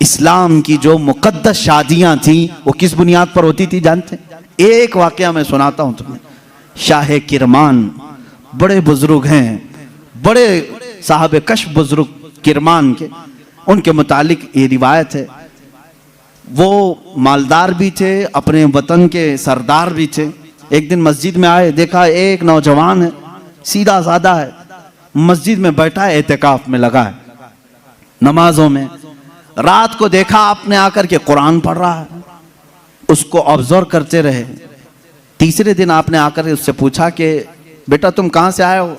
اسلام کی جو مقدس شادیاں تھیں وہ کس بنیاد پر ہوتی تھی جانتے ہیں؟ ایک واقعہ میں سناتا ہوں تمہیں. شاہ کرمان بڑے بزرگ ہیں، بڑے صاحب کشف بزرگ کرمان کے، ان کے متعلق یہ روایت ہے. وہ مالدار بھی تھے، اپنے وطن کے سردار بھی تھے. ایک دن مسجد میں آئے، دیکھا ایک نوجوان ہے، سیدھا سادہ ہے، مسجد میں بیٹھا ہے، اعتکاف میں لگا ہے، نمازوں میں. رات کو دیکھا آپ نے آ کر کے قرآن پڑھ رہا ہے، اس کو آبزرو کرتے رہے. تیسرے دن آپ نے آ کر اس سے پوچھا کہ بیٹا تم کہاں سے آئے ہو،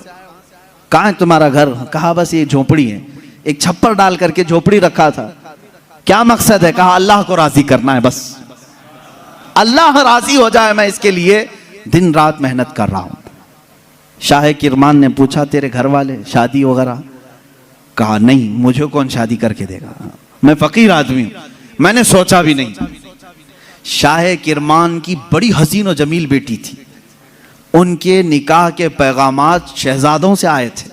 کہاں ہے تمہارا گھر؟ کہا بس یہ جھونپڑی ہے. ایک چھپر ڈال کر کے جھونپڑی رکھا تھا. کیا مقصد ہے؟ کہا اللہ کو راضی کرنا ہے، بس اللہ راضی ہو جائے، میں اس کے لیے دن رات محنت کر رہا ہوں. شاہ کرمان نے پوچھا تیرے گھر والے شادی وغیرہ؟ کہا نہیں، مجھے کون شادی کر کے دے گا، میں فقیر آدمی ہوں، میں نے سوچا بھی نہیں. شاہ کرمان کی بڑی حسین و جمیل بیٹی تھی، ان کے نکاح کے پیغامات شہزادوں سے آئے تھے،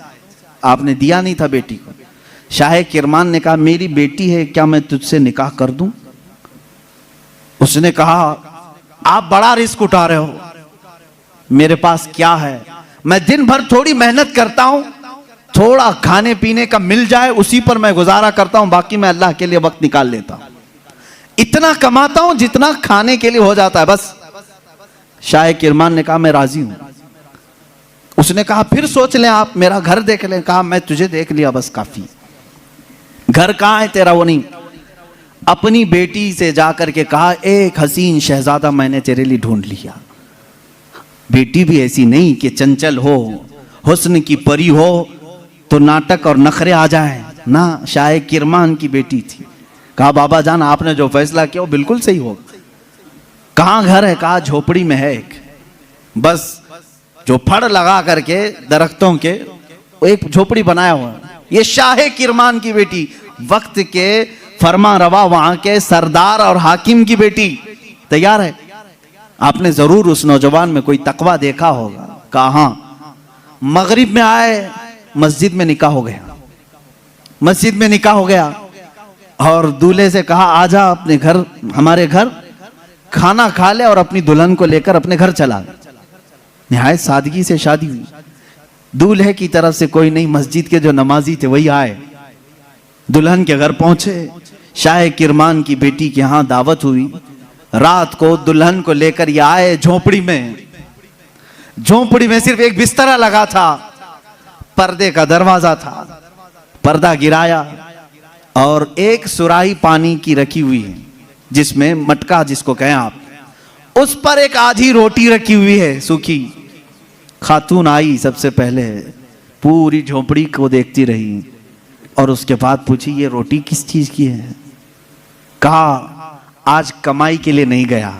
آپ نے دیا نہیں تھا بیٹی کو. شاہ کرمان نے کہا میری بیٹی ہے، کیا میں تجھ سے نکاح کر دوں؟ اس نے کہا آپ بڑا رسک اٹھا رہے ہو، میرے پاس کیا ہے، میں دن بھر تھوڑی محنت کرتا ہوں، تھوڑا کھانے پینے کا مل جائے اسی پر میں گزارا کرتا ہوں، باقی میں اللہ کے لیے وقت نکال لیتا ہوں، اتنا کماتا ہوں جتنا کھانے کے لیے ہو جاتا ہے بس. شاہ کرمان نے کہا میں راضی ہوں. اس نے کہا پھر سوچ لیں آپ، میرا گھر دیکھ لیں. کہا میں تجھے دیکھ لیا بس کافی. گھر کہاں ہے تیرا؟ وہ نہیں. اپنی بیٹی سے جا کر کے کہا ایک حسین شہزادہ میں نے تیرے لیے ڈھونڈ لیا. بیٹی بھی ایسی نہیں کہ چنچل ہو، حسن کی پری ہو تو ناٹک اور نخرے آ جائیں، نہ، شاہ کرمان کی بیٹی تھی. کہا بابا جان آپ نے جو فیصلہ کیا وہ بالکل صحیح ہوگا. کہاں گھر ہے؟ کہا جھوپڑی میں ہے ایک، بس جو پھڑ لگا کر کے درختوں کے ایک جھوپڑی بنایا ہوا. یہ شاہ کرمان کی بیٹی، وقت کے فرما روا وہاں کے سردار اور حاکم کی بیٹی تیار ہے. آپ نے ضرور اس نوجوان میں کوئی تقوی دیکھا ہوگا. کہا ہاں. مغرب میں آئے، مسجد میں نکاح ہو گیا، مسجد میں نکاح ہو گیا. اور دولہے سے کہا آجا اپنے گھر، ہمارے گھر کھانا کھا لے اور اپنی دلہن کو لے کر اپنے گھر چلا. نہایت سادگی سے شادی ہوئی. دولہے کی طرف سے کوئی نہیں، مسجد کے جو نمازی تھے وہی آئے، دلہن کے گھر پہنچے. شاہ کرمان کی بیٹی کے ہاں دعوت ہوئی. رات کو دلہن کو لے کر یہ آئے جھونپڑی میں. جھونپڑی میں صرف ایک بسترا لگا تھا، پردے کا دروازہ تھا، پردہ گرایا اور ایک سراہی پانی کی رکھی ہوئی ہے جس میں مٹکا جس کو کہیں آپ، اس پر ایک آدھی روٹی رکھی ہوئی ہے سوکھی. خاتون آئی سب سے پہلے، پوری جھونپڑی کو دیکھتی رہی اور اس کے بعد پوچھی یہ روٹی کس چیز کی ہے؟ کہا آج کمائی کے لیے نہیں گیا،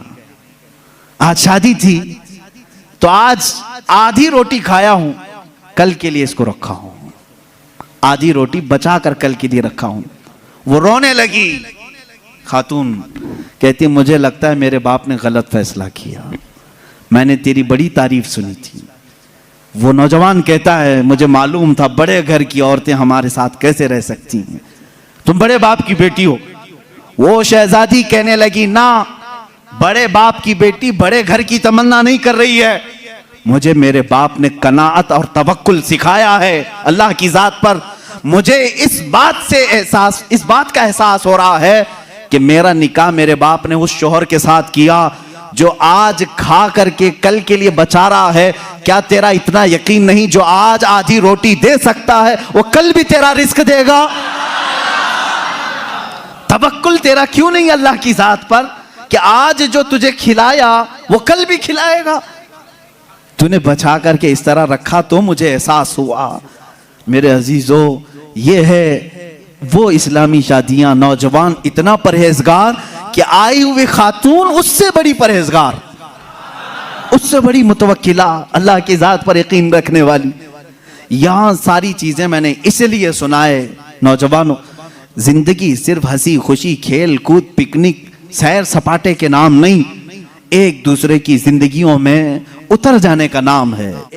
آج شادی تھی تو آج آدھی روٹی کھایا ہوں، کل کے لیے اس کو رکھا ہوں، آدھی روٹی بچا کر کل کے لیے رکھا ہوں. وہ رونے لگی. خاتون کہتی مجھے لگتا ہے میرے باپ نے غلط فیصلہ کیا، میں نے تیری بڑی تعریف سنی تھی. وہ نوجوان کہتا ہے مجھے معلوم تھا بڑے گھر کی عورتیں ہمارے ساتھ کیسے رہ سکتی ہیں، تم بڑے باپ کی بیٹی ہو. وہ شہزادی کہنے لگی نہ، بڑے باپ کی بیٹی بڑے گھر کی تمنا نہیں کر رہی ہے، مجھے میرے باپ نے قناعت اور توکل سکھایا ہے اللہ کی ذات پر. مجھے اس بات کا احساس ہو رہا ہے کہ میرا نکاح میرے باپ نے اس شوہر کے ساتھ کیا جو آج کھا کر کے کل کے لیے بچا رہا ہے. کیا تیرا اتنا یقین نہیں جو آج آدھی روٹی دے سکتا ہے وہ کل بھی تیرا رزق دے گا؟ توکل تیرا کیوں نہیں اللہ کی ذات پر کہ آج جو تجھے کھلایا وہ کل بھی کھلائے گا؟ تو نے بچا کر کے اس طرح رکھا تو مجھے احساس ہوا. میرے عزیزو، یہ ہے وہ اسلامی شادیاں. نوجوان اتنا پرہیزگار کہ آئی ہوئی خاتون اس سے بڑی پرہیزگار، اس سے بڑی متوکلہ، اللہ کی ذات پر یقین رکھنے والی. یہاں ساری چیزیں میں نے اس لیے سنائے نوجوانوں، زندگی صرف ہنسی خوشی کھیل کود پکنک سیر سپاٹے کے نام نہیں، ایک دوسرے کی زندگیوں میں اتر جانے کا نام ہے.